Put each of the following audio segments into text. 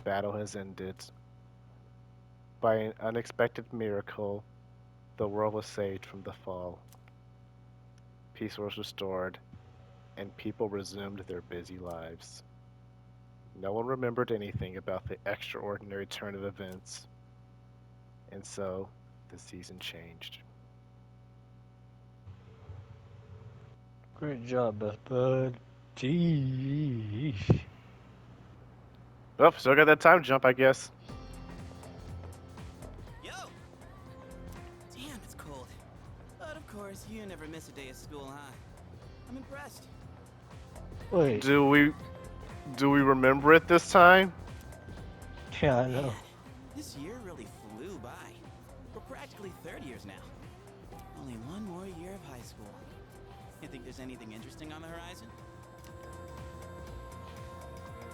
battle has ended. By an unexpected miracle, the world was saved from the fall. Peace was restored, and people resumed their busy lives. No one remembered anything about the extraordinary turn of events, and so the season changed. Great job, Best Bud. Jeez. Oh, still got that time jump, I guess. Yo! Damn, it's cold. But of course, you never miss a day of school, huh? I'm impressed. Wait. Do we do we remember it this time? Yeah, I Man, know. this year really flew by. We're practically third years now. Only one more year of high school. You think there's anything interesting on the horizon?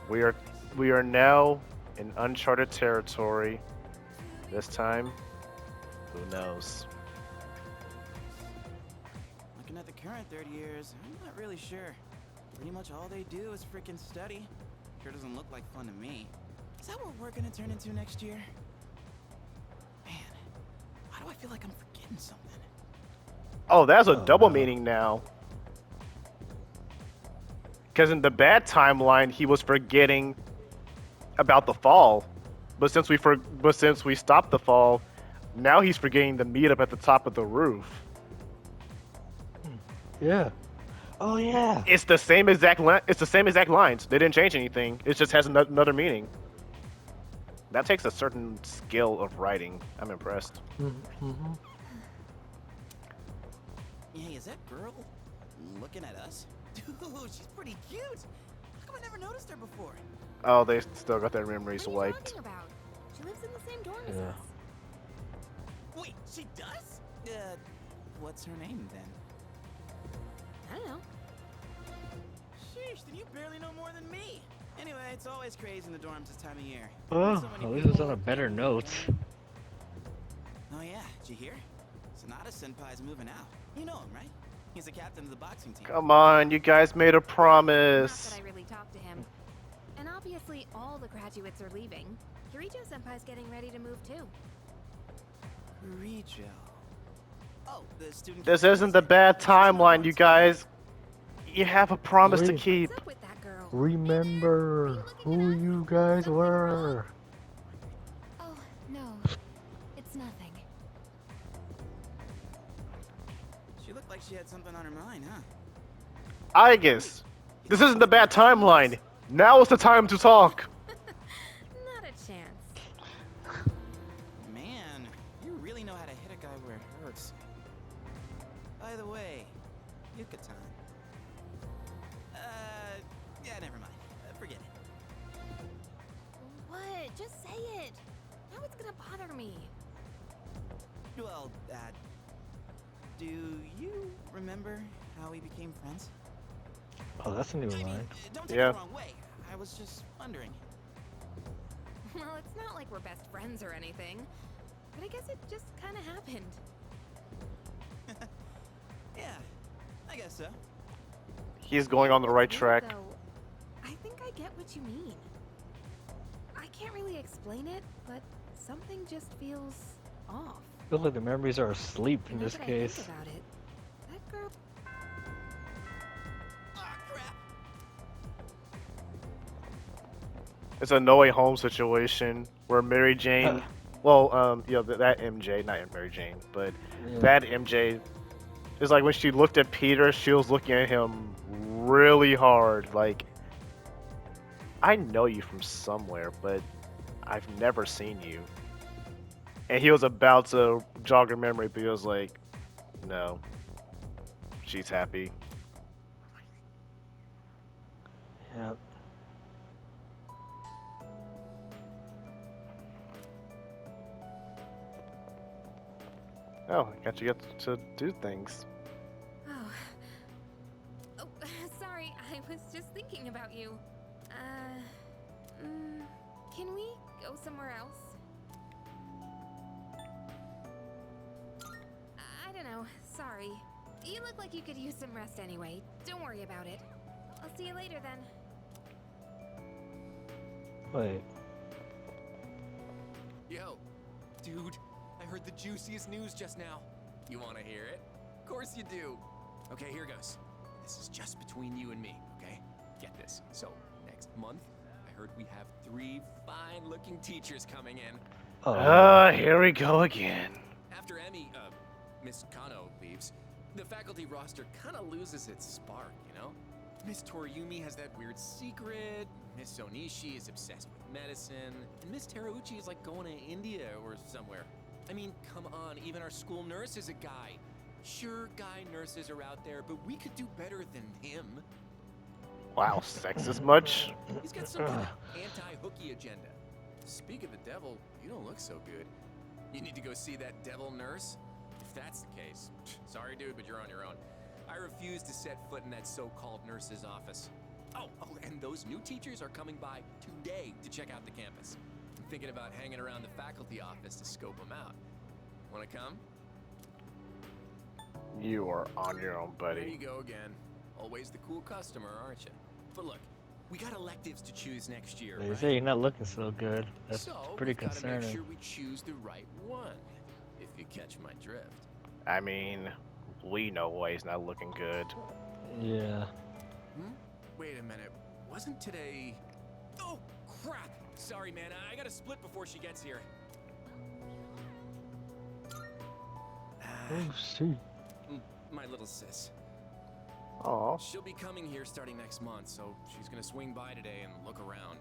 We are we are now in uncharted territory. This time, who knows? Looking at the current third years, I'm not really sure. Pretty much all they do is freaking study. Sure doesn't look like fun to me. Is that what we're gonna turn into next year? Man, why do I feel like I'm forgetting something? Oh, that's a Oh double no. meaning now. Because in the bad timeline, he was forgetting about the fall, but since we stopped the fall, now he's forgetting the meetup at the top of the roof. Hmm. Yeah. Oh yeah. It's the same exact lines. They didn't change anything. It just has another meaning. That takes a certain skill of writing. I'm impressed. Mm-hmm. Hey, is that girl looking at us? Dude, she's pretty cute. How come I never noticed her before? Oh, they still got their What memories are you wiped. talking about? She lives in the same dorm as Yeah. us. Wait, she does? What's her name then? I don't know. Sheesh, then you barely know more than me. Anyway, it's always crazy in the dorms this time of year. Well, So many at least it's on people, a better every note. weekend. Oh yeah, did you hear? Sonata Senpai's moving out. You know him, right? He's the captain of the boxing team. Come on, you guys made a Not that promise. I really talked to him. And obviously, all the graduates are leaving. Kirijo Senpai's getting ready to move too. Rijo. Oh, the student This council isn't the president. bad She's in my timeline, dorm you too. guys. You have a promise to Re- What's keep. up with that girl? Are you remember looking at who us? you guys Something wrong? were. Oh, no. It's nothing. She looked like she had something on her mind, huh? Wait, Igus, you this think isn't the she's bad actually serious? timeline. Now is the time to talk. Not a chance. Man, you really know how to hit a guy where it hurts. By the way, Yucatan. Yeah, never mind. Forget it. What? Just say it. Now it's gonna bother me. Well, do you remember how we became friends? Oh, that's a new I mean, line. don't take it Yeah. the wrong way. I was just wondering. Well, it's not like we're best friends or anything. But I guess it just kind of happened. Yeah, I guess so. He's going on the right What's weird, track. though, I think I get what you mean. I can't really explain it, but something just feels off. Feels like the memories are asleep in Now this that I case. think about it, that girl. Ah, crap. It's a No Way Home situation where Mary Jane, well, that MJ, not Mary Jane, but Yeah. that MJ is like when she looked at Peter, she was looking at him really hard. Like, I know you from somewhere, but I've never seen you. And he was about to jog her memory, but he was like, no, she's happy. Yeah. Oh, I got you get to do things. Oh. Oh, sorry. I was just thinking about you. Can we go somewhere else? I don't know. Sorry. You look like you could use some rest anyway. Don't worry about it. I'll see you later then. Wait. Dude, I heard the juiciest news just now. You want to hear it? Of course you do. Okay, here goes. This is just between you and me, okay? Get this. So, next month, I heard we have 3 fine-looking teachers coming in. Oh, Here we go again. After Miss Kano leaves, the faculty roster kind of loses its spark, you know? Miss Toriumi has that weird secret, Miss Onishi is obsessed with medicine, and Miss Terauchi is like going to India or somewhere. I mean, come on, even our school nurse is a guy. Sure, guy nurses are out there, but we could do better than him. Wow, sexist much? He's got some kind of anti-hooky agenda. Speak of the devil, you don't look so good. You need to go see that devil nurse? If that's the case, sorry dude, but you're on your own. I refuse to set foot in that so-called nurse's office. Oh, and those new teachers are coming by today to check out the campus. I'm thinking about hanging around the faculty office to scope them out. Wanna come? You are on your own, There buddy. you go again. Always the cool customer, aren't you? But look, we got electives to choose next year, they right? say you're not looking so good. That's So, pretty we've gotta concerning. make sure we choose the right one, if you catch my drift. I mean, we know why he's not looking good. Yeah. Wait a minute, wasn't today... Oh, crap! Sorry, man, I gotta split before she gets here. Oh, shoot. My little sis. Oh, She'll be coming here starting next month, so she's gonna swing by today and look around.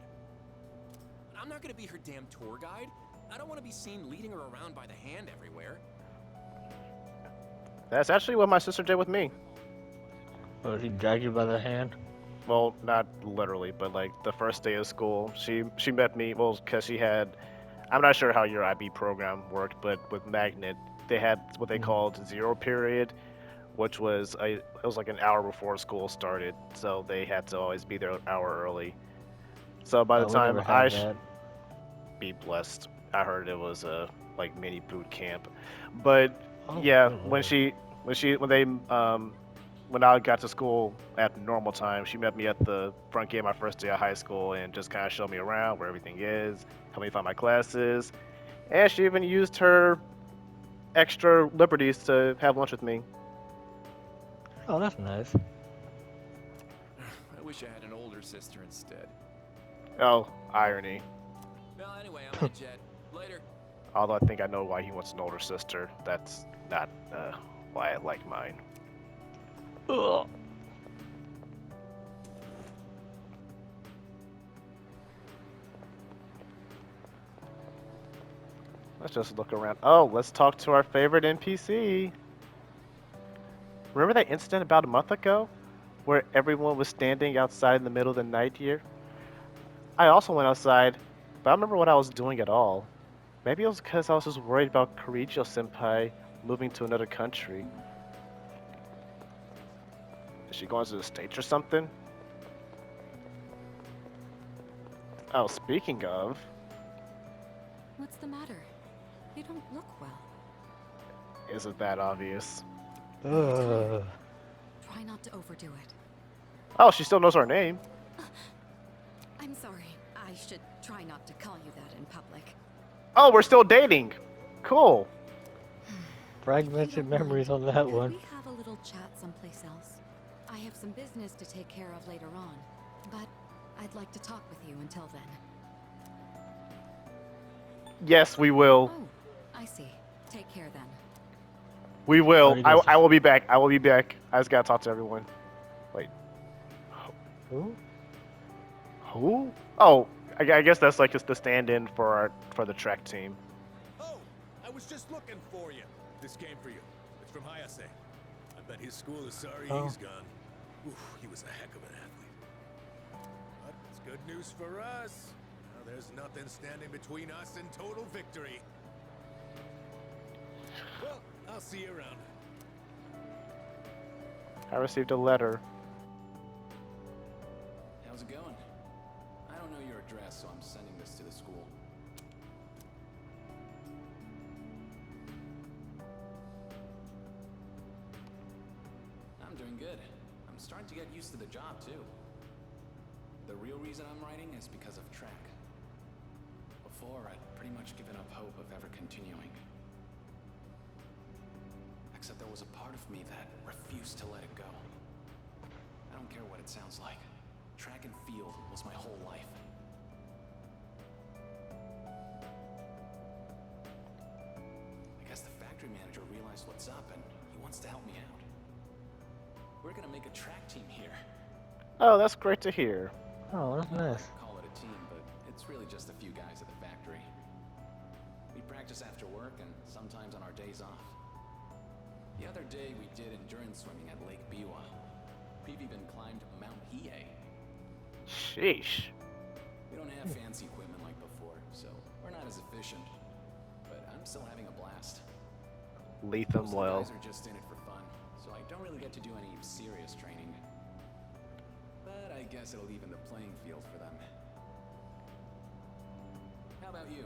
I'm not gonna be her damn tour guide. I don't want to be seen leading her around by the hand everywhere. that's actually what my sister did with me. Oh, he dragged you by the hand? Well, not literally, but like the first day of school, she met me. Well, because she had, I'm not sure how your IB program worked, but with Magnet, they had what they called zero period, which was it was like an hour before school started, so they had to always be there an hour early. So by the Oh, we time never I had that. be blessed, I heard it was a like mini boot camp. But Oh, yeah, good when I got to school at normal time, she met me at the front gate my first day of high school and just kind of showed me around where everything is, helped me find my classes, and she even used her extra liberties to have lunch with me. Oh, that's nice. I wish I had an older sister instead. Oh, irony. Well, anyway, I'm on a jet. Later. Although I think I know why he wants an older sister. That's not why I like mine. Ugh. Let's just look around. Oh, let's talk to our favorite NPC. Remember that incident about a month ago? Where everyone was standing outside in the middle of the night here? I also went outside, but I don't remember what I was doing at all. Maybe it was because I was just worried about Kirijo-senpai moving to another country. Is she going to the States or something? Oh, speaking of... What's the matter? You don't look well. Isn't that obvious? Ugh. Try not to overdo it. Oh, she still knows our name. I'm sorry. I should try not to call you that in public. Oh, we're still dating. Cool. Fragmented memories on that Could one. we have a little chat someplace else? I have some business to take care of later on, but I'd like to talk with you until then. Yes, we will. Oh, I see. Take care then. We will. Already does I will be back. I will be back. I just gotta talk to everyone. Wait. Who? Who? Oh, I guess that's like just the stand-in for the track team. Oh, I was just looking for you. This came for you. It's from Hayase. I bet his school is sorry Oh. he's gone. Oof, he was a heck of an athlete. But it's good news for us. Now there's nothing standing between us and total victory. Well, I'll see you around. I received a letter. How's it going? I don't know your address, so I'm sending this to the school. I'm doing good. I'm starting to get used to the job, too. The real reason I'm writing is because of track. Before, I'd pretty pretty much given up hope of ever continuing. Except there was a part of me that refused to let it go. I don't care what it sounds like. Track and field was my whole life. I guess the factory manager realized what's up and he wants to help me out. We're gonna make a track team here. Oh, that's great to hear. Oh, that's nice. Call it a team, but it's really just a few guys at the factory. We practice after work and sometimes on our days off. The other day we did endurance swimming at Lake Biwa. We've even climbed Mount Hiei. Sheesh. We don't have fancy equipment like before, so we're not as efficient. But I'm still having a blast. Lethem Most of the well. guys are just in it for fun, so I don't really get to do any serious training. But I guess it'll even the playing field for them. How about you?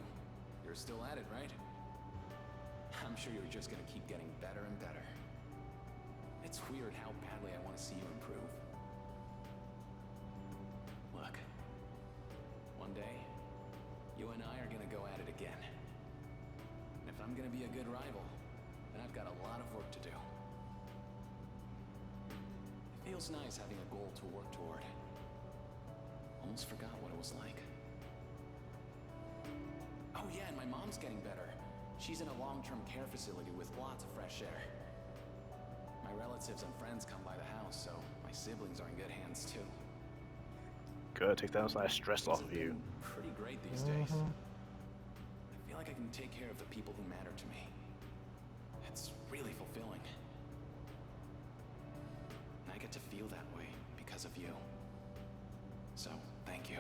You're still at it, right? I'm sure you're just gonna keep getting better and better. It's weird how badly I want to see you improve. Look, one day, you and I are gonna go at it again. And if I'm gonna be a good rival, then I've got a lot of work to do. It feels nice having a goal to work toward. Almost forgot what it was like. Oh yeah, and my mom's getting better. She's in a long-term care facility with lots of fresh air. My relatives and friends come by the house, so my siblings are in good hands too. Good, take that nice stress off of you. Pretty great these days. I feel like I can take care of the people who matter to me. It's really fulfilling. And I get to feel that way because of you. So, thank you.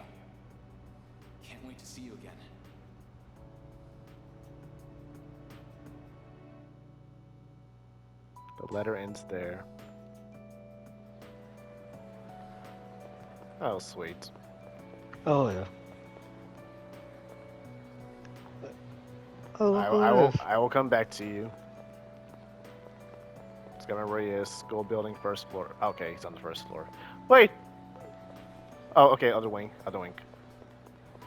Can't wait to see you again. The letter ends there. Oh, sweet. Oh yeah. Oh, I will come back to you. It's gonna be a school building first floor. Okay, he's on the first floor. Wait! Oh, okay, other wing.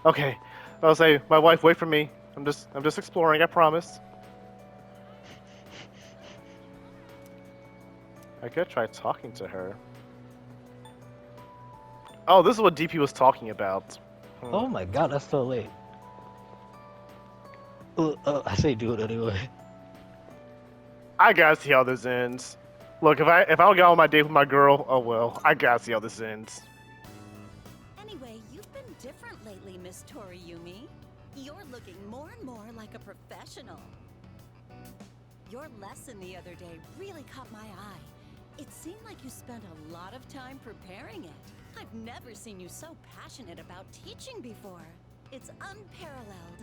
Okay. I'll say, my wife, wait for me. I'm just exploring, I promise. I could try talking to her. Oh, this is what DP was talking about. Oh my god, that's so late. I say do it anyway. I gotta see how this ends. Look, if I don't get on my date with my girl, oh well. I gotta see how this ends. Anyway, you've been different lately, Miss Toriyumi. You're looking more and more like a professional. Your lesson the other day really caught my eye. It seemed like you spent a lot of time preparing it. I've never seen you so passionate about teaching before. It's unparalleled.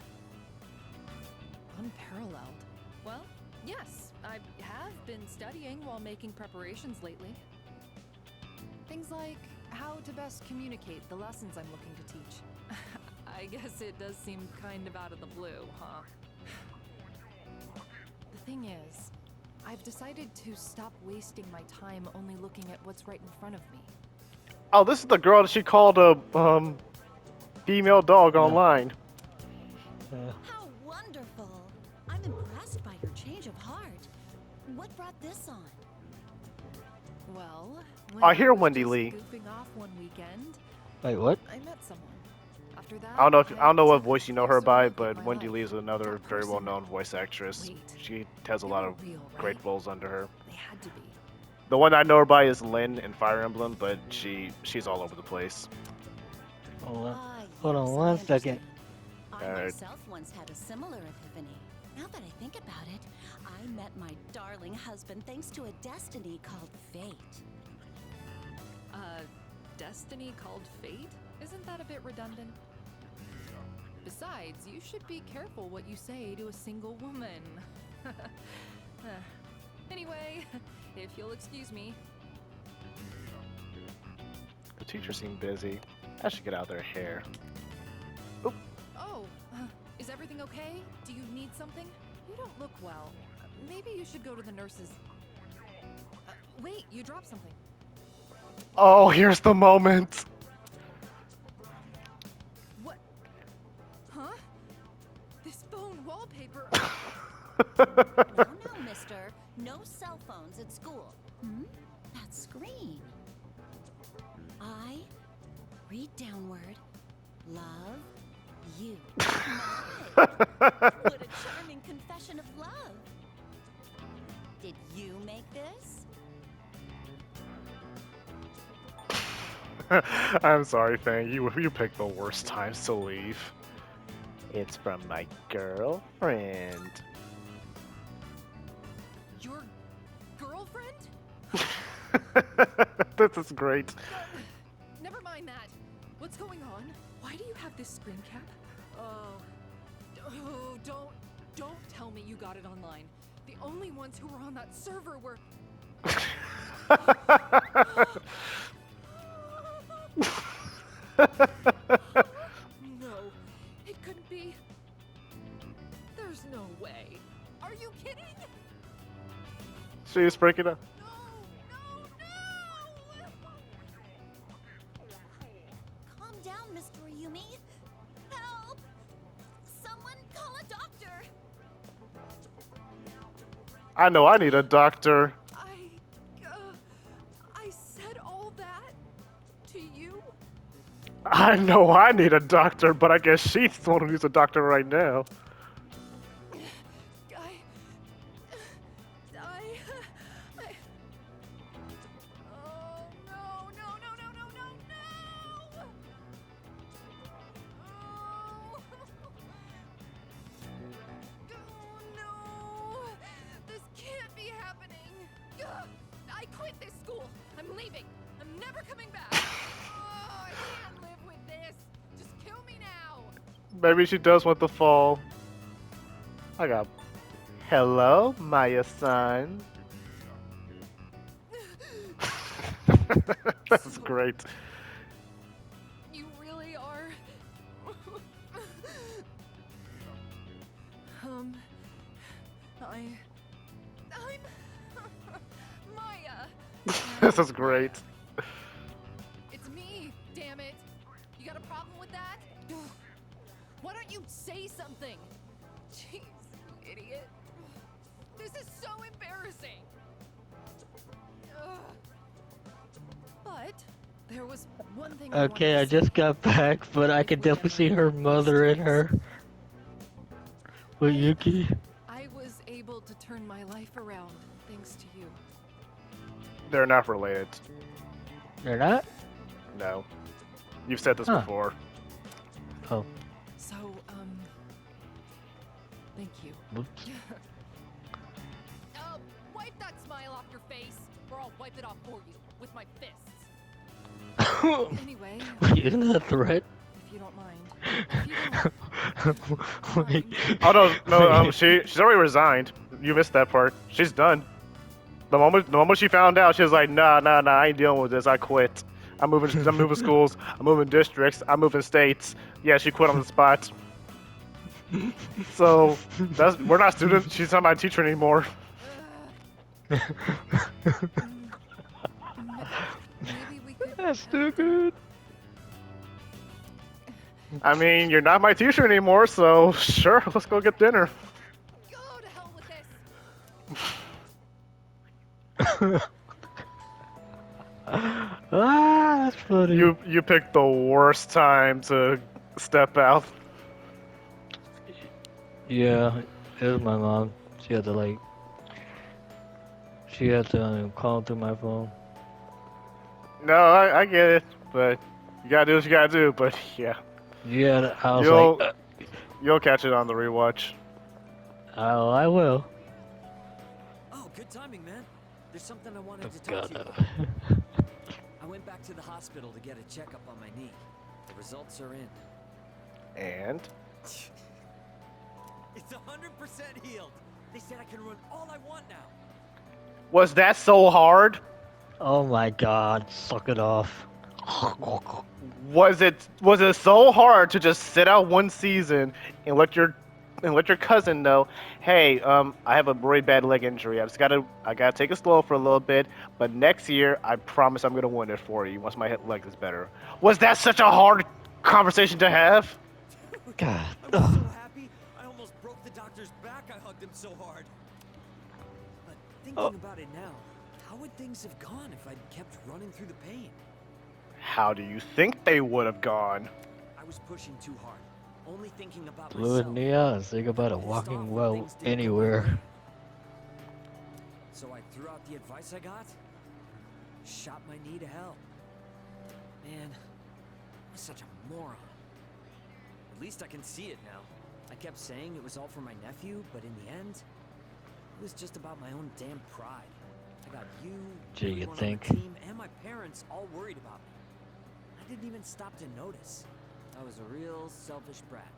Unparalleled? Well, yes, I have been studying while making preparations lately. Things like how to best communicate the lessons I'm looking to teach. I guess it does seem kind of out of the blue, huh? The thing is, I've decided to stop wasting my time only looking at what's right in front of me. Oh, this is the girl that she called a female dog online. How wonderful! I'm impressed by your change of heart. What brought this on? Well, I hear was Wendy just Lee. goofing off one weekend, Wait, what? I met someone. After that, I don't know what decided voice you know to her by, surrender but my Wendy life. Lee is another That very person- well-known voice actress. Wait, She has a they lot were of real, great right? roles under her. They had to be. The one I know her by is Lynn in Fire Emblem, but she's all over the place. Hold on. Ah, Hold on yes, one I second. understand. I Alright. myself once had a similar epiphany. Now that I think about it, I met my darling husband thanks to a destiny called fate. Destiny called fate? Isn't that a bit redundant? Besides, you should be careful what you say to a single woman. Anyway, if you'll excuse me. The teacher seemed busy. I should get out of their hair. Oh, is everything okay? Do you need something? You don't look well. Maybe you should go to the nurses. Wait, you dropped something. Oh, here's the moment. What? Huh? This phone wallpaper. No, mister. No cell phones at school. That screen. I read downward. Love you. My, what a charming confession of love. Did you make this? I'm sorry, Fang. You picked the worst times to leave. It's from my girlfriend. Your girlfriend? This is great. Never mind that. What's going on? Why do you have this screen cap? Oh, don't tell me you got it online. The only ones who were on that server were. No, it couldn't be. There's no way. Are you kidding? She's breaking up. Calm down, Mr. Yumi. Help! Someone call a doctor. I know I need a doctor. I said all that to you? I know I need a doctor, but I guess she's the one who needs a doctor right now. Oh no, no, no, no, no, no, no! Oh no! This can't be happening! I quit this school! I'm leaving! I'm never coming back! Oh, I can't live with this! Just kill me now! Maybe she does want to fall. I got. Hello, Maya-san. That's great. You really are. I'm Maya. This is great. It's me, damn it. You got a problem with that? Why don't you say something? Jeez, you idiot. This is so embarrassing. Ugh. But there was one thing. Okay, I just got back, but I can definitely see her mother in her. With Yuki. I was able to turn my life around thanks to you. They're not related. They're not? No. You've said this Huh. before. Oh. So, thank you. Whoops. Wipe that smile off your face, or I'll wipe it off for you with my fists. Anyway, Isn't that a threat? if you don't mind. Wait. Oh no, she's already resigned. You missed that part. She's done. The moment she found out, she was like, nah, I ain't dealing with this. I quit. I'm moving schools. I'm moving districts. I'm moving states. Yeah, she quit on the spot. So we're not students. She's not my teacher anymore. Maybe we could. That's too good. I mean, you're not my teacher anymore, so sure, let's go get dinner. Go to hell with this. That's funny. You picked the worst time to step out. Yeah, it was my mom. She had to call through my phone. No, I get it, but you gotta do what you gotta do. But yeah, Yeah, I was you'll catch it on the rewatch. Oh, I will. Oh, good timing, man. There's something I wanted to Oh, talk to you God. about. I went back to the hospital to get a checkup on my knee. The results are in. And It's 100% healed. They said I can run all I want now. was that so hard? Oh my God, suck it off. Was it so hard to just sit out one season and let your cousin know, hey, I have a really bad leg injury. I gotta take it slow for a little bit, but next year I promise I'm gonna win it for you once my leg is better. Was that such a hard conversation to have? God. I was so happy. I almost doctor's back, I hugged him so hard. But Oh. thinking about it now, how would things have gone if I'd kept running through the pain? How do you think they would have gone? I was pushing too hard, only thinking about Fluid myself. Nia, think about it Pissed off walking when well things didn't go my anywhere. way. So I threw out the advice I got, shot my knee to hell. Man, I was such a moron. At least I can see it now. I kept saying it was all for my nephew, but in the end, it was just about my own damn pride. I got you, Gee, you everyone on think? the team, and my parents all worried about me. I didn't even stop to notice. I was a real selfish brat.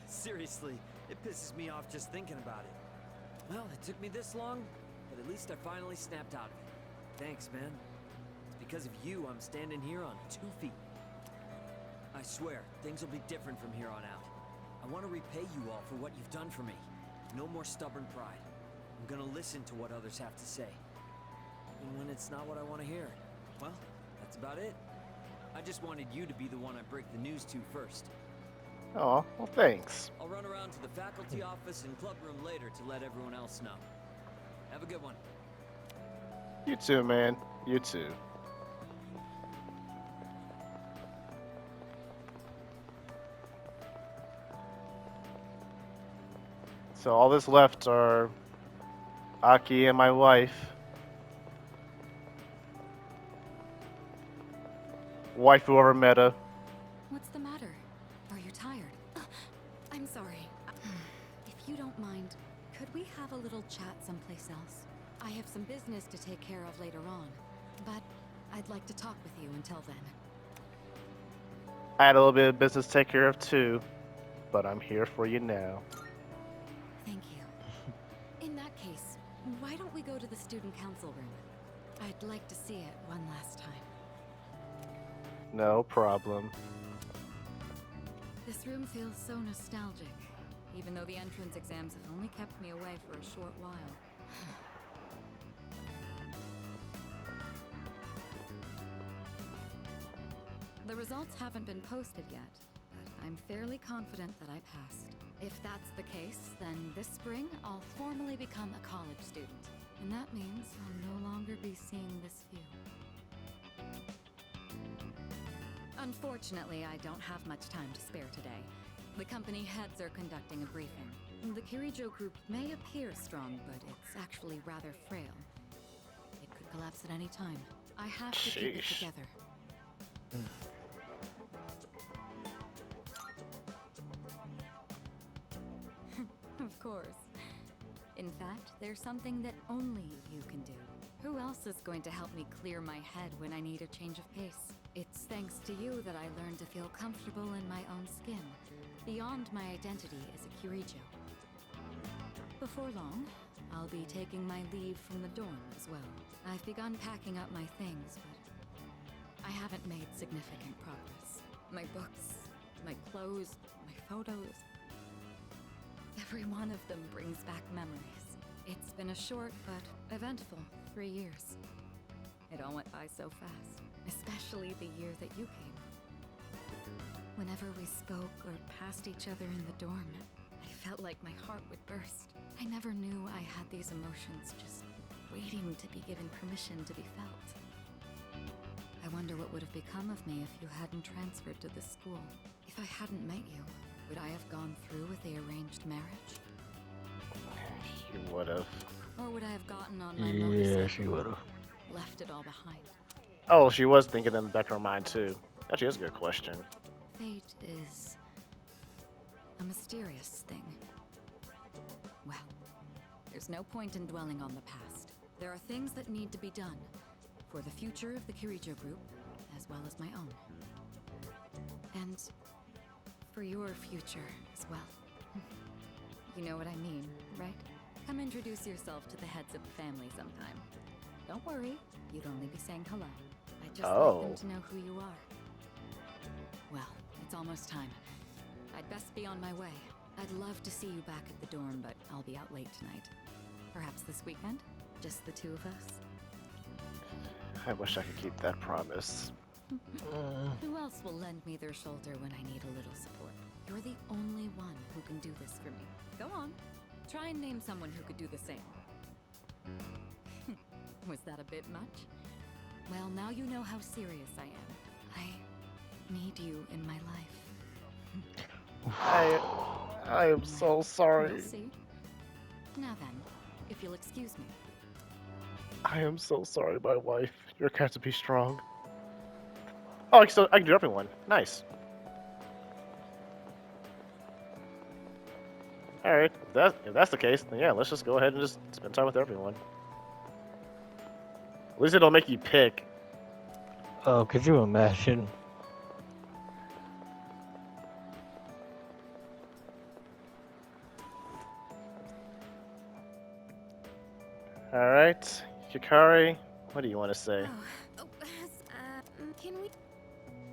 Seriously, it pisses me off just thinking about it. Well, it took me this long, but at least I finally snapped out of it. Thanks, man. It's because of you I'm standing here on 2 feet. I swear, things will be different from here on out. I want to repay you all for what you've done for me. No more stubborn pride. I'm gonna listen to what others have to say. Even when it's not what I want to hear. Well, that's about it. I just wanted you to be the one I break the news to first. Oh, well, thanks. I'll run around to the faculty office and club room later to let everyone else know. Have a good one. You too, man. You too. So all that's left are Aki and my wife. Waifu over meta. What's the matter? Are you tired? I'm sorry. If you don't mind, could we have a little chat someplace else? I have some business to take care of later on, but I'd like to talk with you until then. I had a little bit of business to take care of too, but I'm here for you now. Thank you. In that case, why don't we go to the student council room? I'd like to see it one last time. No problem. This room feels so nostalgic, even though the entrance exams have only kept me away for a short while. The results haven't been posted yet, but I'm fairly confident that I passed. If that's the case, then this spring I'll formally become a college student. And that means I'll no longer be seeing this view. Unfortunately, I don't have much time to spare today. The company heads are conducting a briefing. The Kirijo group may appear strong, but it's actually rather frail. It could collapse at any time. I have to keep it Sheesh. together. Of course. In fact, there's something that only you can do. Who else is going to help me clear my head when I need a change of pace? It's thanks to you that I learned to feel comfortable in my own skin, beyond my identity as a Kirijo. Before long, I'll be taking my leave from the dorm as well. I've begun packing up my things, but I haven't made significant progress. My books, my clothes, my photos. Every one of them brings back memories. It's been a short but eventful 3 years. It all went by so fast, especially the year that you came. Whenever we spoke or passed each other in the dorm, I felt like my heart would burst. I never knew I had these emotions just waiting to be given permission to be felt. I wonder what would have become of me if you hadn't transferred to this school. If I hadn't met you, would I have gone through with the arranged marriage? You would have. Or would I have gotten on my Yeah, motorcycle she would have. and left it all behind? Oh, she was thinking in the back of her mind too. Actually, that's a good question. Fate is a mysterious thing. Well, there's no point in dwelling on the past. There are things that need to be done for the future of the Kirijo group, as well as my own. And for your future as well. You know what I mean, right? Come introduce yourself to the heads of the family sometime. Don't worry, you'd only be saying hello. I'd just like them to know who you are. Well, it's almost time. I'd best be on my way. I'd love to see you back at the dorm, but I'll be out late tonight. Perhaps this weekend? Just the two of us? I wish I could keep that promise. Who else will lend me their shoulder when I need a little support? You're the only one who can do this for me. Go on. Try and name someone who could do the same. Was that a bit much? Well, now you know how serious I am. I need you in my life. I am so sorry. We'll see. Now then, if you'll excuse me. I am so sorry, my wife. You're going to be strong. Oh, I can do everyone. Nice. Alright, if that's the case, then yeah, let's just go ahead and just spend time with everyone. At least it'll make you pick. Oh, could you imagine? Alright, Hikari, what do you want to say? Can we?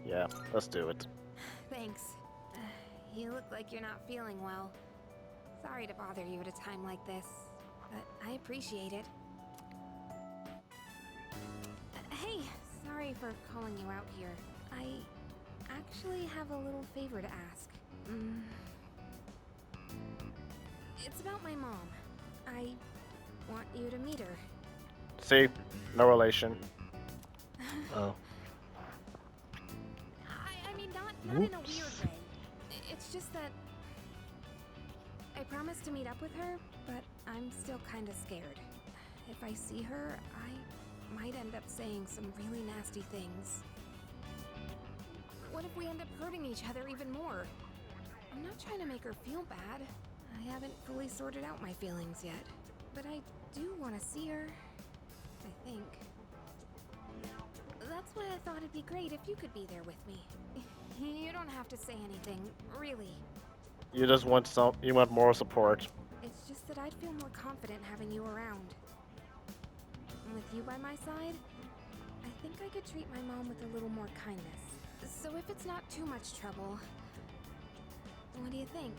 Yeah, let's do it. Thanks. You look like you're not feeling well. Sorry to bother you at a time like this, but I appreciate it. Hey, sorry for calling you out here. I actually have a little favor to ask. It's about my mom. I want you to meet her. See? No relation. Oh. I mean, not in a weird way. It's just that I promised to meet up with her, but I'm still kind of scared. If I see her, I might end up saying some really nasty things. What if we end up hurting each other even more? I'm not trying to make her feel bad. I haven't fully sorted out my feelings yet. But I do want to see her, I think. That's why I thought it'd be great if you could be there with me. You don't have to say anything, really. You just want you want moral support. It's just that I'd feel more confident having you around. And with you by my side, I think I could treat my mom with a little more kindness. So if it's not too much trouble, what do you think?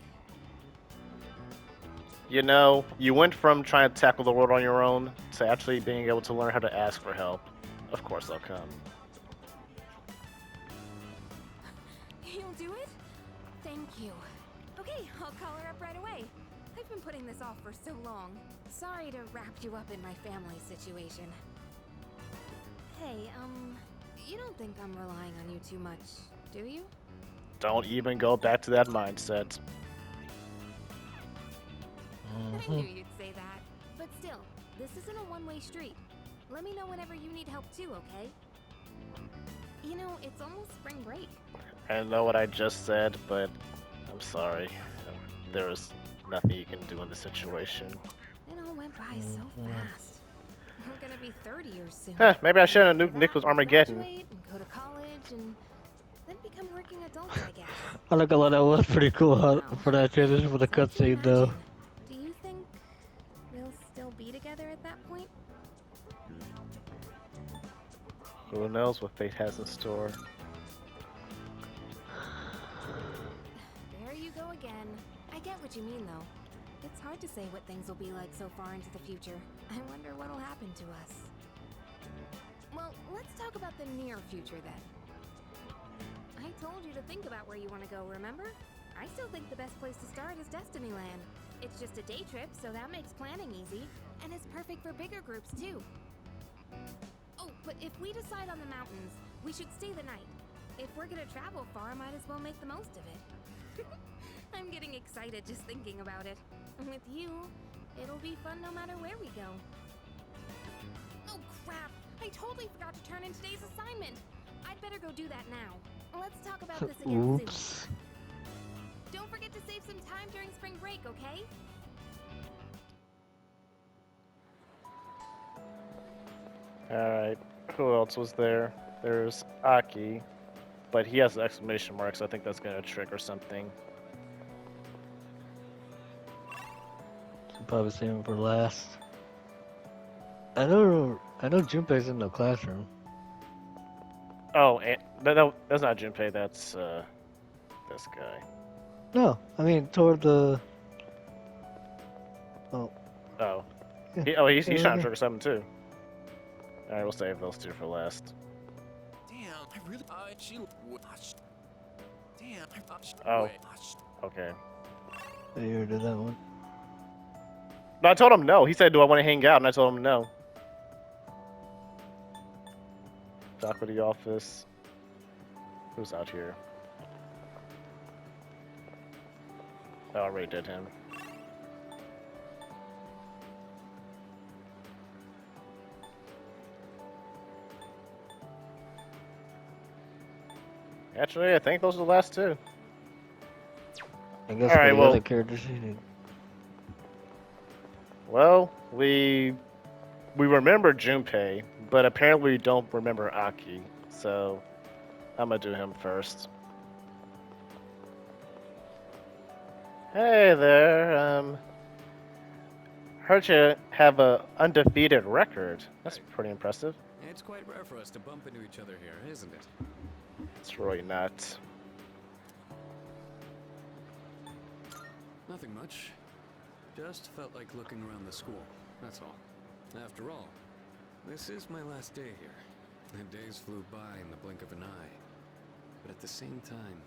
You know, you went from trying to tackle the world on your own to actually being able to learn how to ask for help. Of course they'll come. You'll do it? Thank you. Okay, I'll call her up right away. I've been putting this off for so long. Sorry to wrap you up in my family situation. Hey, you don't think I'm relying on you too much, do you? Don't even go back to that mindset. I knew you'd say that. But still, this isn't a one-way street. Let me know whenever you need help too, okay? You know, it's almost spring break. I know what I just said, but I'm sorry. There is nothing you can do in this situation. It all went by so fast. We're gonna be 30 years soon. Huh, maybe I shouldn't have nuked Nicholas Armageddon. Graduate and go to college and then become working adults, I guess. I'm not gonna lie, that was pretty cool for that transition for the cutscene though. Do you think we'll still be together at that point? Who knows what fate has in store? There you go again. I get what you mean, though. It's hard to say what things will be like so far into the future. I wonder what'll happen to us. Well, let's talk about the near future then. I told you to think about where you want to go, remember? I still think the best place to start is Destinyland. It's just a day trip, so that makes planning easy. And it's perfect for bigger groups, too. Oh, but if we decide on the mountains, we should stay the night. If we're gonna travel far, might as well make the most of it. I'm getting excited just thinking about it. With you, it'll be fun no matter where we go. Oh crap! I totally forgot to turn in today's assignment! I'd better go do that now. Let's talk about this again Oops. soon. Don't forget to save some time during spring break, okay? Alright, who else was there? There's Aki, but he has exclamation marks, so I think that's gonna trigger something. Should probably save him for last. I know Junpei's in the classroom. Oh, and, that's not Junpei, that's this guy. No, I mean toward the. Oh. Oh. He's trying to trigger something too. Alright, we'll save those two for last. Damn, I really. She. Damn. Oh. Wait. Okay. I heard of that one. No, I told him no. He said, "Do I want to hang out?" And I told him no. Faculty office. Who's out here? Oh, I already did him. Actually, I think those are the last two. I guess Alright, for the well- other characters, you need. Well, we remember Junpei, but apparently we don't remember Aki. So I'm gonna do him first. Hey there. Heard you have a undefeated record. That's pretty impressive. It's quite rare for us to bump into each other here, isn't it? It's really not. Nothing much. Just felt like looking around the school, that's all. After all, this is my last day here. The days flew by in the blink of an eye. But at the same time,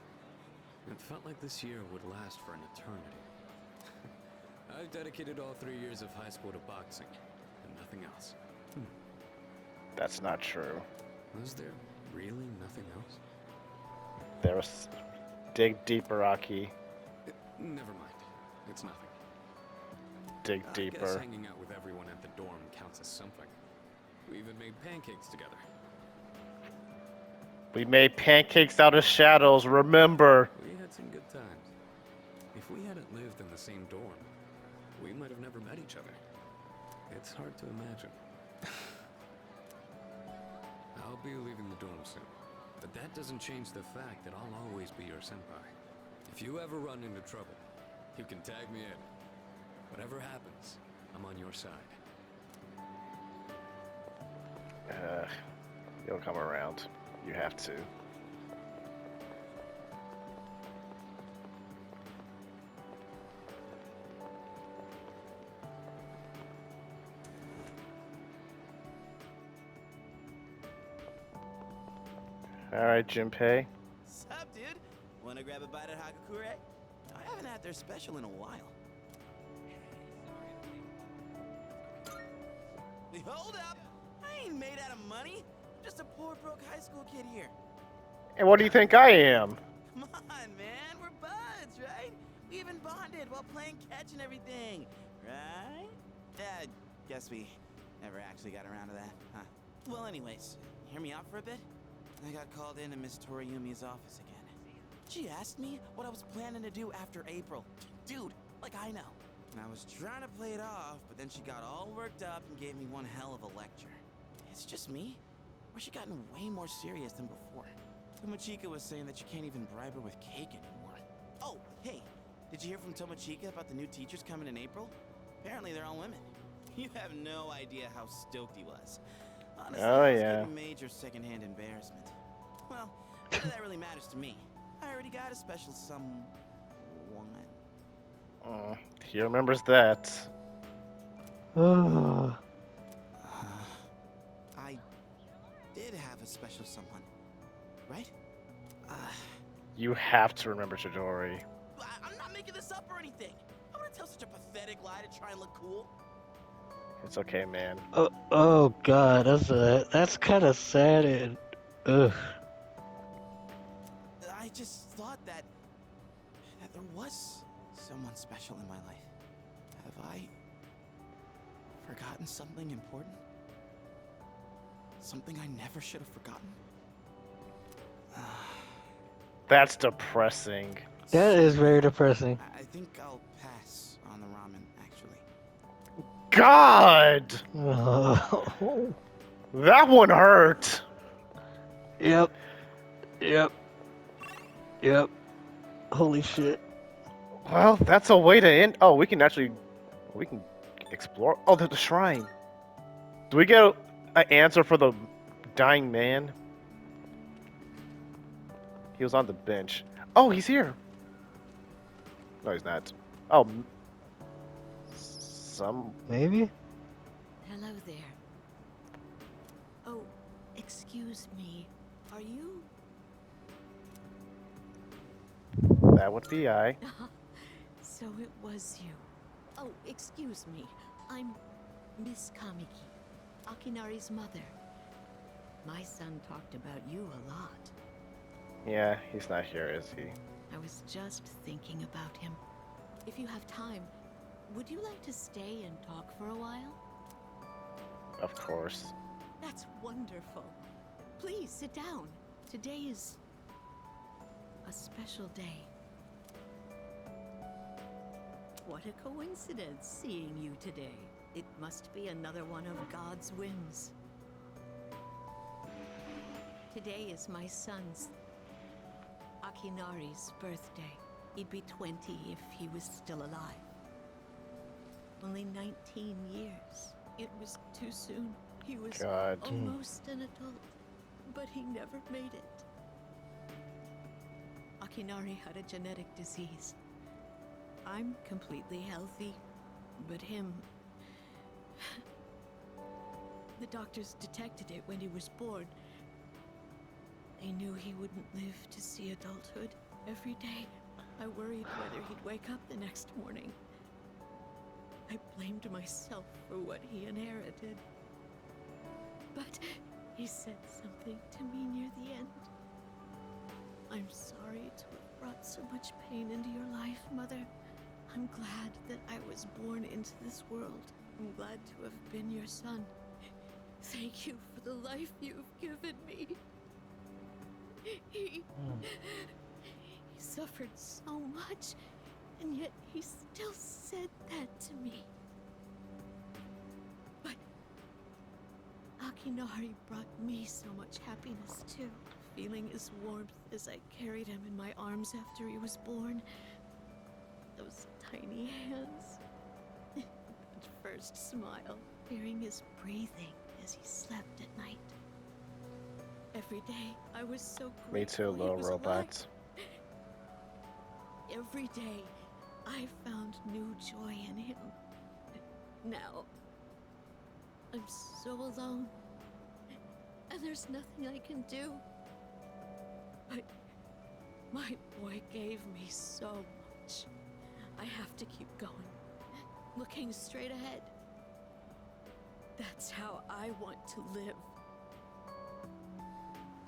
it felt like this year would last for an eternity. I've dedicated all 3 years of high school to boxing, and nothing else. That's not true. Was there really nothing else? There's dig deeper, Aki. Never mind. It's nothing. Dig I guess deeper. hanging out with everyone at the dorm counts as something. We even made pancakes together. We made pancakes out of shadows, remember? We had some good times. If we hadn't lived in the same dorm, we might have never met each other. It's hard to imagine. I'll be leaving the dorm soon, but that doesn't change the fact that I'll always be your senpai. If you ever run into trouble, you can tag me in. Whatever happens, I'm on your side. You'll come around. You have to. Alright, Junpei. Sup, dude? Wanna grab a bite at Hagakure? I haven't had their special in a while. Hold up! I ain't made out of money. I'm just a poor, broke high school kid here. And what do you think I am? Come on, man. We're buds, right? We even bonded while playing catch and everything, right? Yeah, guess we never actually got around to that, huh? Well, anyways, hear me out for a bit? I got called into Miss Toriyumi's office again. She asked me what I was planning to do after April. Dude, like I know. And I was trying to play it off, but then she got all worked up and gave me one hell of a lecture. It's just me? Or she gotten way more serious than before? Tomochika was saying that you can't even bribe her with cake anymore. Oh, hey, did you hear from Tomochika about the new teachers coming in April? Apparently they're all women. You have no idea how stoked he was. Honestly, Oh, it was yeah. a major secondhand embarrassment. Well, none of that really matters to me. I already got a special someone. He remembers that. Oh, I did have a special someone, right? You have to remember Chidori. I'm not making this up or anything. I'm gonna tell such a pathetic lie to try and look cool. It's okay, man. oh God, that's kind of sad and ugh. I just thought that there was someone special in my life. Have I forgotten something important? Something I never should have forgotten? That's depressing. That is very depressing. I think I'll pass on the ramen, actually. God! Oh. That one hurt! Yep. Holy shit. Well, that's a way to end. Oh, we can explore. Oh, there's the shrine. Do we get an answer for the dying man? He was on the bench. Oh, he's here. No, he's not. Oh, Maybe? Hello there. Oh, excuse me. Are you? That would be I. So it was you. Oh, excuse me. I'm Miss Kamiki, Akinari's mother. My son talked about you a lot. Yeah, he's not here, is he? I was just thinking about him. If you have time, would you like to stay and talk for a while? Of course. That's wonderful. Please sit down. Today is a special day. What a coincidence seeing you today. It must be another one of God's whims. Today is my son's, Akinari's, birthday. He'd be 20 if he was still alive. Only 19 years. It was too soon. He was God. almost an adult, but he never made it. Akinari had a genetic disease. I'm completely healthy, but him... The doctors detected it when he was born. They knew he wouldn't live to see adulthood. Every day, I worried whether he'd wake up the next morning. I blamed myself for what he inherited. But he said something to me near the end. I'm sorry to have brought so much pain into your life, Mother. I'm glad that I was born into this world. I'm glad to have been your son. Thank you for the life you've given me. He suffered so much, and yet he still said that to me. But Akinari brought me so much happiness too. Feeling his warmth as I carried him in my arms after he was born. Those tiny hands. That first smile. Hearing his breathing as he slept at night. Every day, I was so grateful. Me too, he little was robots. alive. Every day, I found new joy in him. Now, I'm so alone, and there's nothing I can do. But my boy gave me so much. I have to keep going, looking straight ahead. That's how I want to live.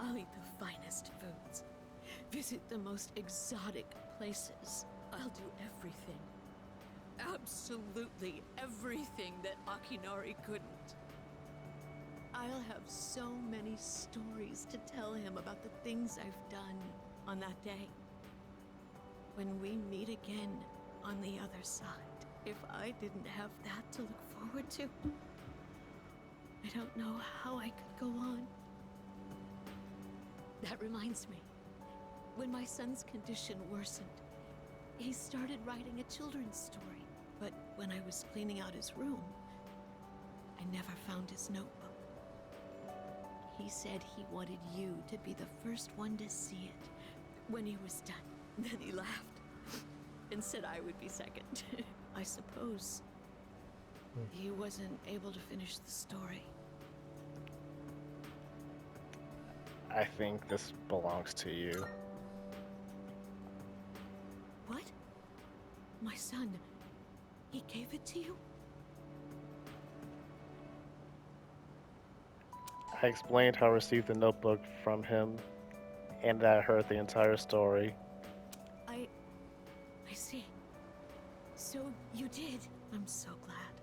I'll eat the finest foods, visit the most exotic places. I'll do everything. Absolutely everything that Akinari couldn't. I'll have so many stories to tell him about the things I've done on that day. When we meet again on the other side, if I didn't have that to look forward to, I don't know how I could go on. That reminds me, when my son's condition worsened, he started writing a children's story. But when I was cleaning out his room, I never found his notebook. He said he wanted you to be the first one to see it when he was done. Then he laughed and said I would be second. I suppose he wasn't able to finish the story. I think this belongs to you. What? My son, he gave it to you? I explained how I received the notebook from him and that I heard the entire story. I see. So you did. I'm so glad.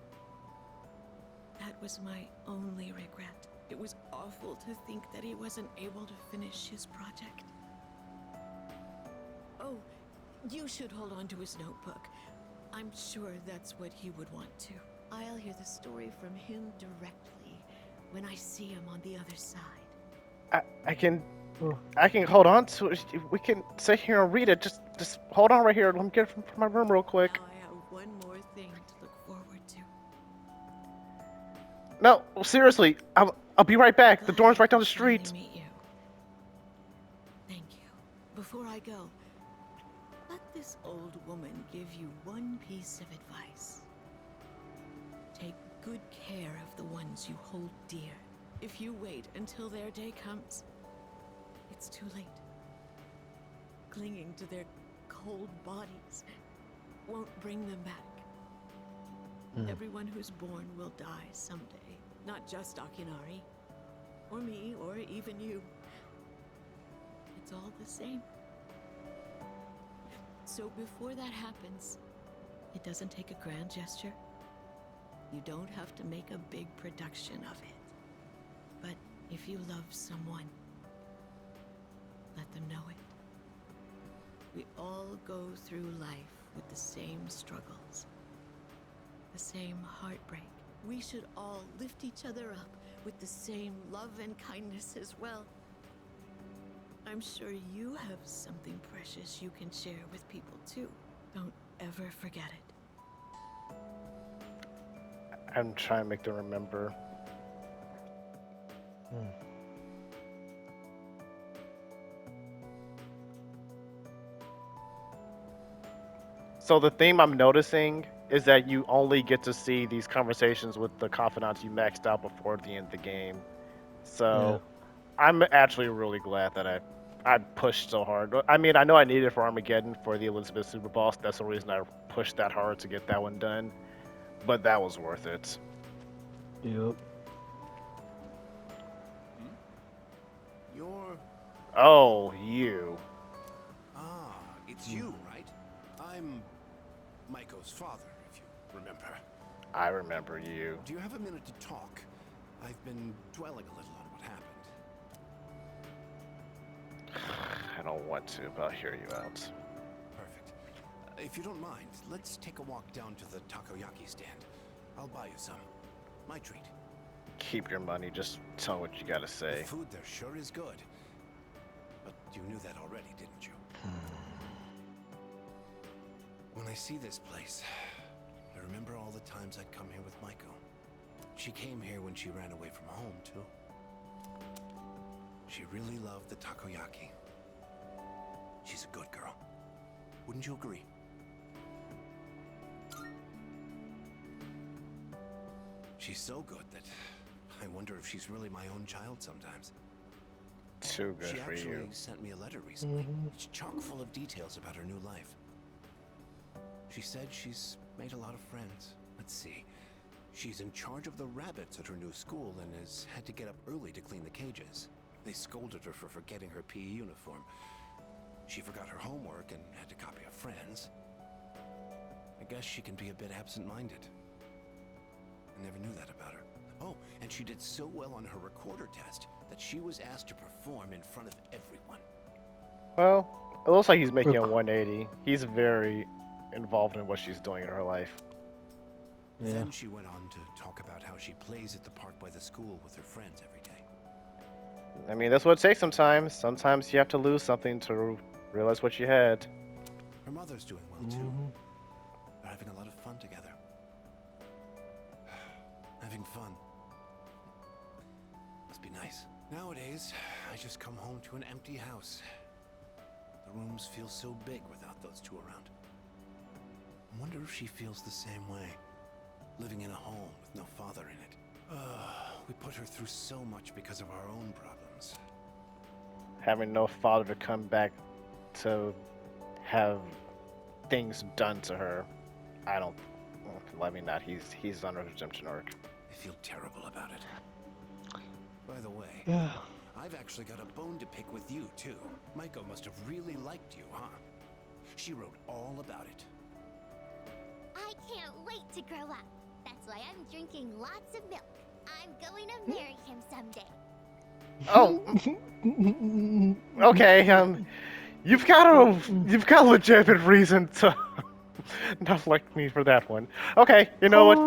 That was my only regret. It was awful to think that he wasn't able to finish his project. Oh, you should hold on to his notebook. I'm sure that's what he would want to. I'll hear the story from him directly when I see him on the other side. I can hold on to it. We can sit here and read it. Just hold on right here. Let me get it from my room real quick. Now I have one more thing to look forward to. No, seriously. I'll be right back. The door's right down the Finally street. meet you. Thank you. Before I go, let this old woman give you one piece of advice. Take good care of the ones you hold dear. If you wait until their day comes, it's too late. Clinging to their cold bodies won't bring them back. Everyone who's born will die someday. Not just Akinari, or me, or even you. It's all the same. So before that happens, it doesn't take a grand gesture. You don't have to make a big production of it. But if you love someone, let them know it. We all go through life with the same struggles, the same heartbreak. We should all lift each other up with the same love and kindness as well. I'm sure you have something precious you can share with people too. Don't ever forget it. I'm trying to make them remember. So the theme I'm noticing is that you only get to see these conversations with the confidants you maxed out before the end of the game. So I'm actually really glad that I pushed so hard. I mean, I know I needed it for Armageddon for the Elizabeth Super Boss. That's the reason I pushed that hard to get that one done. But that was worth it. Yep. You're... Oh, you. Ah, it's you, right? I'm Maiko's father, if you remember. I remember you. Do you have a minute to talk? I've been dwelling a little on what happened. I don't want to, but I'll hear you out. Perfect. If you don't mind, let's take a walk down to the takoyaki stand. I'll buy you some. My treat. Keep your money, just tell what you gotta say. The food there sure is good. But you knew that already, didn't you? When I see this place, I remember all the times I'd come here with Maiko. She came here when she ran away from home, too. She really loved the takoyaki. She's a good girl. Wouldn't you agree? She's so good that I wonder if she's really my own child sometimes. Too good She for actually you. sent me a letter recently. It's chock full of details about her new life. She said she's made a lot of friends. Let's see. She's in charge of the rabbits at her new school and has had to get up early to clean the cages. They scolded her for forgetting her PE uniform. She forgot her homework and had to copy a friend's. I guess she can be a bit absent-minded. I never knew that about her. Oh, and she did so well on her recorder test that she was asked to perform in front of everyone. Well, it looks like he's making a 180. He's very involved in what she's doing in her life. Yeah. Then she went on to talk about how she plays at the park by the school with her friends every day. I mean, that's what it takes sometimes. Sometimes you have to lose something to realize what you had. Her mother's doing well, too. They're having a lot of fun together. Having fun. Must be nice. Nowadays, I just come home to an empty house. The rooms feel so big without those two around. I wonder if she feels the same way. Living in a home with no father in it. We put her through so much because of our own problems. Having no father to come back to have things done to her. I don't. Let me not. He's on a redemption arc. I feel terrible about it. By the way, Yeah. I've actually got a bone to pick with you, too. Maiko must have really liked you, huh? She wrote all about it. I can't wait to grow up. That's why I'm drinking lots of milk. I'm going to marry him someday. Oh. Okay. You've got a legitimate reason to not like me for that one. Okay. You know what?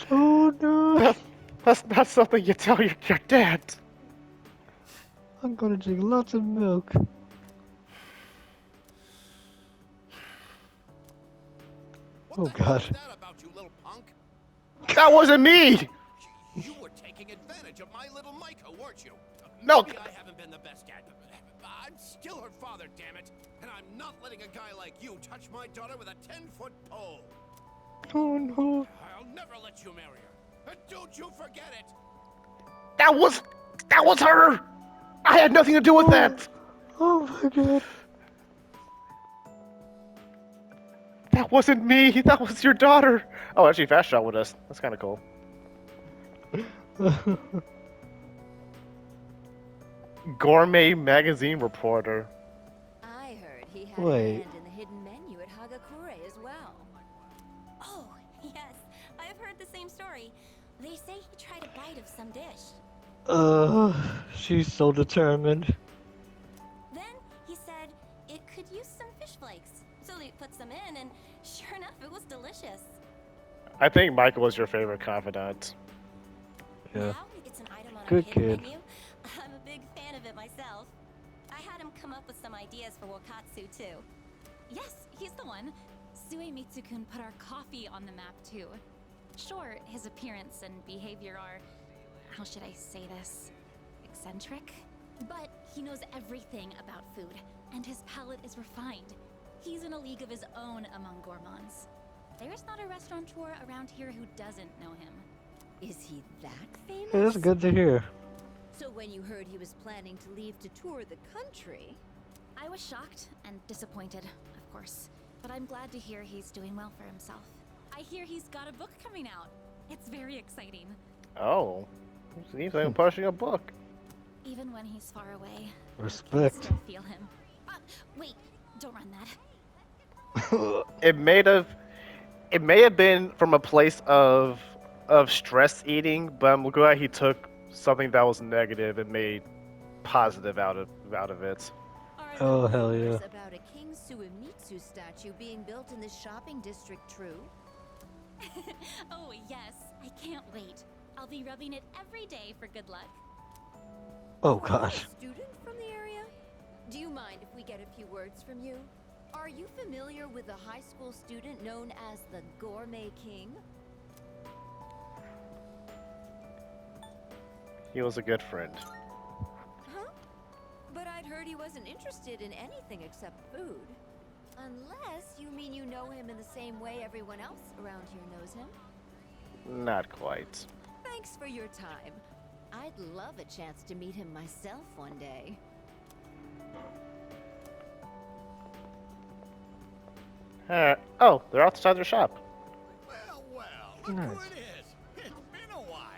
Oh no! That's not something you tell your dad. I'm gonna drink lots of milk. Oh god. That about you, little punk? That wasn't me. You were taking advantage of my little Maiko, weren't you? No. Maybe I haven't been the best dad, but I'm still her father, damn it. And I'm not letting a guy like you touch my daughter with a 10-foot pole. Oh no. I'll never let you marry her. And don't you forget it. That was her. I had nothing to do with that! Oh my god. That wasn't me! That was your daughter! Oh, actually, Fast shot with us. That's kind of cool. Gourmet magazine reporter. I heard he had Wait. a hand in the hidden menu at Hagakure as well. Oh, yes. I've heard the same story. They say he tried a bite of some dish. She's so determined. Then he said it could use some fish flakes. So they put some in, and sure enough, it was delicious. I think Michael was your favorite confidant. Yeah. Now it's an item on Good our hidden kid. menu. I'm a big fan of it myself. I had him come up with some ideas for Wakatsu too. Yes, he's the one. Suemitsu-kun put our coffee on the map too. Sure, his appearance and behavior are, how should I say this, eccentric? But he knows everything about food, and his palate is refined. He's in a league of his own among gourmands. There's not a restaurateur around here who doesn't know him. Is he that famous? Hey, that's good to hear. So when you heard he was planning to leave to tour the country, I was shocked and disappointed, of course, but I'm glad to hear he's doing well for himself. I hear he's got a book coming out. It's very exciting. Oh. Seems like I'm pushing a book. Even when he's far away, I can Respect. still feel him. Wait, don't run that. It may have been from a place of stress eating, but I'm glad he took something that was negative and made positive out of it. are Oh, the hell yeah. rumors about a King Suemitsu statue being built in this shopping district true? Oh, yes. I can't wait. I'll be rubbing it every day for good luck. Oh Are you gosh. a student from the area? Do you mind if we get a few words from you? Are you familiar with a high school student known as the Gourmet King? He was a good friend. Huh? But I'd heard he wasn't interested in anything except food. Unless you mean you know him in the same way everyone else around here knows him. Not quite. Thanks for your time. I'd love a chance to meet him myself one day. Oh, they're outside their shop. Well, look Nice. who it is. It's been a while.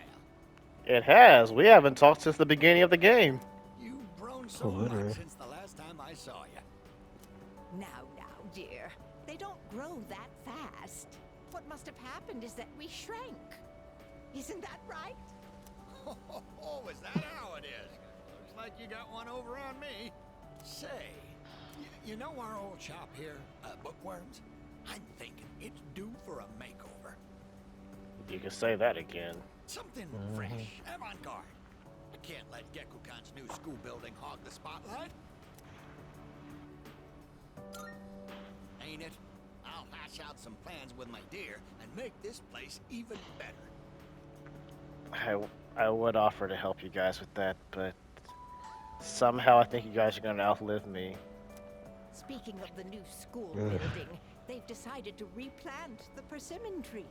It has. We haven't talked since the beginning of the game. You've grown so Oh, literally. much since the last time I saw you. Now, dear. They don't grow that fast. What must have happened is that we shrank. Isn't that right? Oh, is that how it is? Looks like you got one over on me. Say, you know our old shop here, Bookworms? I'm thinking it's due for a makeover. You can say that again. Something fresh, avant-garde. I can't let Gekukan's new school building hog the spotlight. Ain't it? I'll hash out some plans with my dear and make this place even better. I would offer to help you guys with that, but somehow I think you guys are gonna outlive me. Speaking of the new school Ugh. building, they've decided to replant the persimmon tree.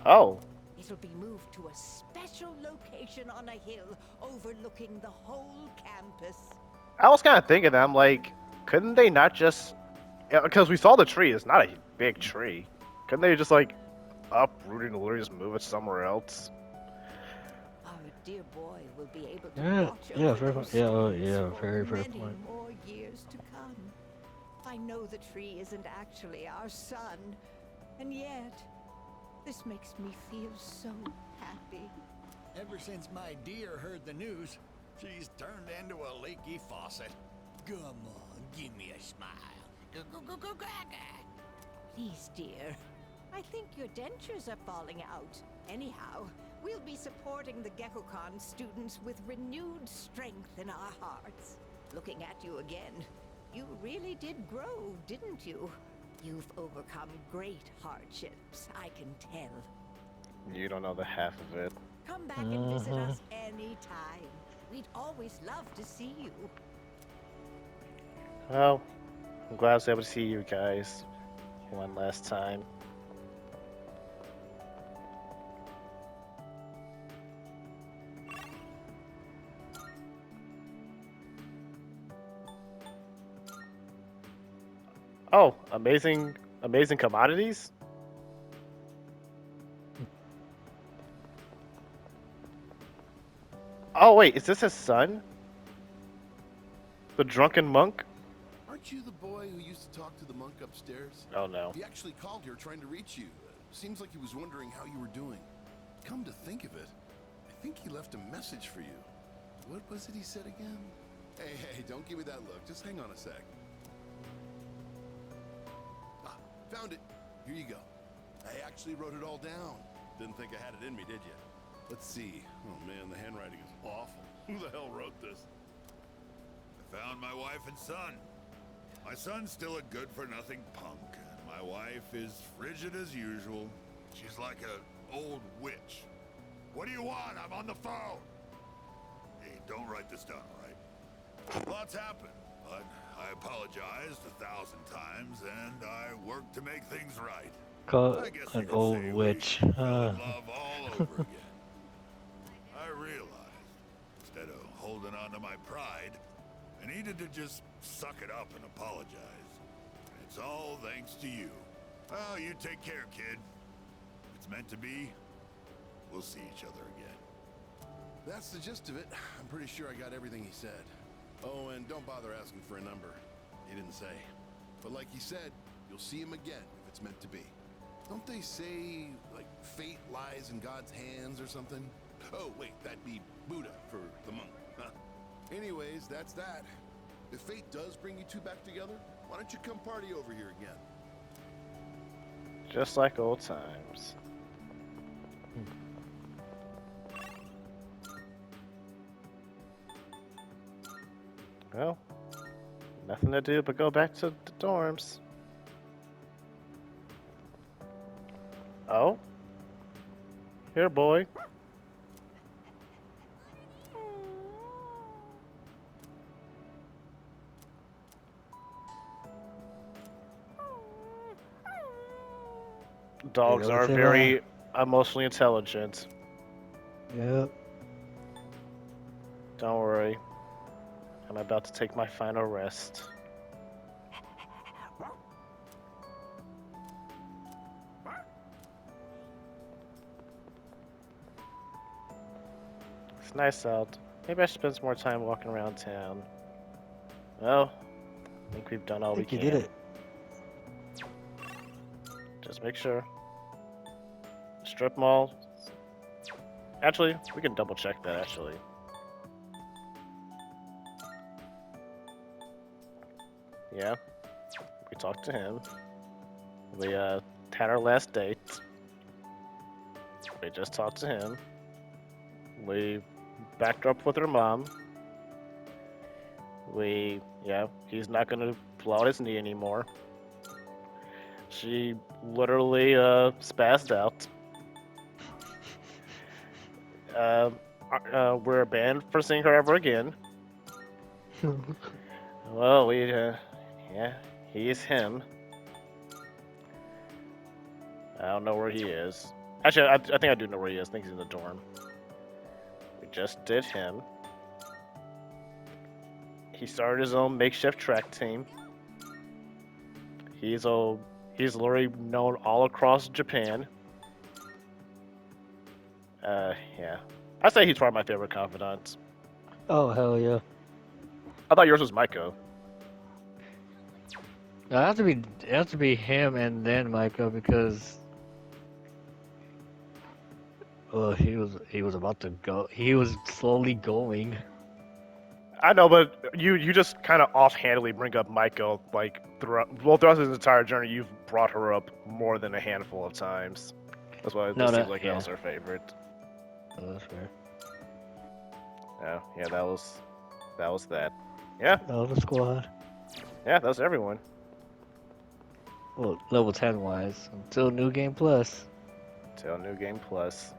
Oh, It'll be moved to a special location on a hill overlooking the whole campus. I was kind of thinking that. I'm like, couldn't they not just? Because we saw the tree. It's not a big tree. Couldn't they just like uproot it and literally just move it somewhere else? Our dear boy will be able to Yeah, watch yeah, over very those yeah, oh, schools yeah, for very fair many point. more years to come. I know the tree isn't actually our son, and yet this makes me feel so happy. Ever since my dear heard the news, she's turned into a leaky faucet. Come on, give me a smile. Please, dear. I think your dentures are falling out. Anyhow, we'll be supporting the Gekukan students with renewed strength in our hearts. Looking at you again, you really did grow, didn't you? You've overcome great hardships, I can tell. You don't know the half of it. Come back and visit us anytime. We'd always love to see you. Well, I'm glad I was able to see you guys one last time. Oh, amazing commodities? Oh wait, is this his son? The drunken monk? Aren't you the boy who used to talk to the monk upstairs? Oh no. He actually called here trying to reach you. Seems like he was wondering how you were doing. Come to think of it, I think he left a message for you. What was it he said again? Hey, don't give me that look. Just hang on a sec. Ah, found it. Here you go. I actually wrote it all down. Didn't think I had it in me, did you? Let's see. Oh man, the handwriting is awful. Who the hell wrote this? I found my wife and son. My son's still a good-for-nothing punk, and my wife is frigid as usual. She's like an old witch. What do you want? I'm on the phone. Hey, don't write this down, all right? Lots happened, but I apologized 1,000 times, and I worked to make things right. Call I guess an you could old say witch. we fell in love all over again. I realized, instead of holding on to my pride, I needed to just suck it up and apologize. It's all thanks to you. Well, you take care, kid. If it's meant to be, we'll see each other again. That's the gist of it. I'm pretty sure I got everything he said. Oh, and don't bother asking for a number. He didn't say. But like he said, you'll see him again if it's meant to be. Don't they say, like, fate lies in God's hands or something? Oh, wait, that'd be Buddha for the monk. Huh. Anyways, that's that. If fate does bring you two back together, why don't you come party over here again? Just like old times. Well, nothing to do but go back to the dorms. Oh? Here, boy. Dogs You know are what they very emotionally intelligent. Yep. Don't worry. I'm about to take my final rest. It's nice out. Maybe I should spend some more time walking around town. Well, I think we've done all we I think can. you did it. Just make sure. Strip mall. Actually, we can double check that actually. Yeah. We talked to him. We had our last date. We just talked to him. We backed up with her mom. He's not gonna blow out his knee anymore. She literally spazzed out. We're banned for seeing her ever again. Well, yeah, he's him. I don't know where he is. Actually, I think I do know where he is. I think he's in the dorm. We just did him. He started his own makeshift track team. He's literally known all across Japan. Yeah. I say he's probably my favorite confidant. Oh, hell yeah. I thought yours was Maiko. No, it has to be him and then Micah because well, he was about to go. He was slowly going. I know, but you just kind of offhandedly bring up Maiko like throughout his entire journey. You've brought her up more than a handful of times. That's why it seems like that was her favorite. Oh, that's fair. Yeah, that was that. Yeah. That was the squad. Yeah, that was everyone. Well, level 10 wise, until New Game Plus. Till New Game Plus.